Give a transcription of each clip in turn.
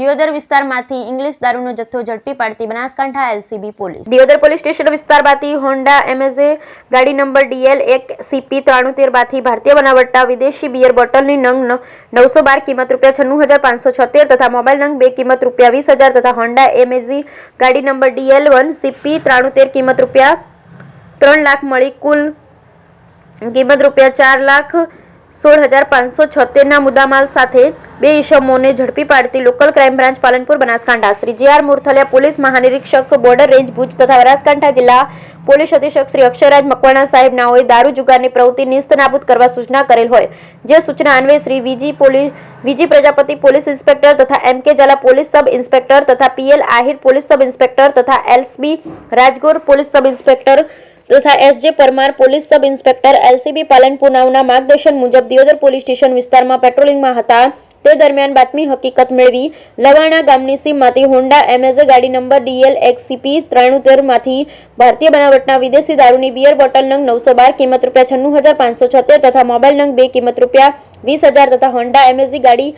દિયોદર વિસ્તારમાંથી ઇંગ્લિશ દારૂનો જથ્થો ઝડપી પાડતી Banaskantha LCB police. Deodar police station વિસ્તારમાંથી હોન્ડા એમેઝે ગાડી નંબર DL1CP93 બાથી ભારતીય બનાવટના વિદેશી બિયર બોટલની નંગ 912 કિંમત ₹96,576 તથા મોબાઈલ નંગ 2 કિંમત ₹20,000 તથા હોન્ડા એમેઝી ગાડી નંબર DL1CP93 કિંમત ₹3 લાખ મળી કુલ કિંમત ₹4,16,576 ના મુદ્દામાલ સાથે બે ઇસમોને ઝડપી પાડતી local crime branch Palanpur Banaskantha Shri JR Murthaliya police મહાનિરીક્ષક બોર્ડર રેન્જ ભુજ તથા બનાસકાંઠા જિલ્લા પોલીસ અધિક્ષક શ્રી અક્ષયરાજ મકવાણા સાહેબ નાઓએ દારૂ જુગારની પ્રવૃત્તિ નિસ્તનાબૂદ કરવા સૂચના કરેલ હોય જે સૂચના અન્વયે Shri V G Prajapati police inspector તથા MK Zala police sub inspector તથા PL Ahir police sub inspector તથા LSB Rajgor police sub inspector તથા SJ Parmar police sub inspector LCB Palanpur નાઓના માર્ગદર્શન મુજબ દિયોદર પોલીસ સ્ટેશન વિસ્તારમાં પેટ્રોલિંગમાં હતા તે દરમિયાન બાતમી હકીકત મેળવી લવાણા ગામની સીમમાંથી હોન્ડા એમેઝે ગાડી નંબર DL1CP93 માંથી ભારતીય બનાવટના વિદેશી દારૂની બિયર બોટલ નંગ 912 કિંમત ₹96,576 તથા મોબાઈલ નંગ 2 કિંમત ₹20,000 તથા હોન્ડા એમેઝી ગાડી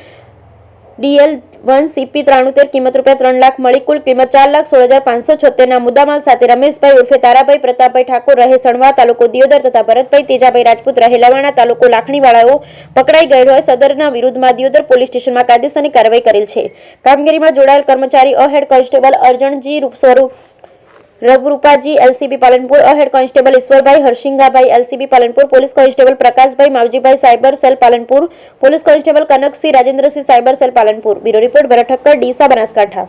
DL1CP93 કિંમત ₹3 લાખ મળી કુલ કિંમત ₹4,16,576 ના મુદ્દામાલ સાથે રમેશભાઈ ઉર્ફે તારાભાઈ પ્રતાપભાઈ ઠાકોર રહે સણવા તાલુકો દિયોદર તથા ભરતભાઈ તેજાભાઈ રાજપૂત રહે લવાણા તાલુકો લાખણીવાળાઓ પકડાઈ ગયેલ હોય સદરના વિરુદ્ધમાં દિયોદર પોલીસ સ્ટેશનમાં કાયદેસરની કાર્યવાહી કરેલ છે. કામગીરીમાં જોડાયેલ કર્મચારી head constable Arjanji Raghurupaji LCB Palanpur, head constable Ishwarbhai Harsingabhai LCB Palanpur, police constable Prakashbhai Mavjibhai cyber cell Palanpur, police constable Kanaksinh Rajendrasinh cyber cell Palanpur. Bureau report Bharat Thakkar, Deesa, Banaskantha.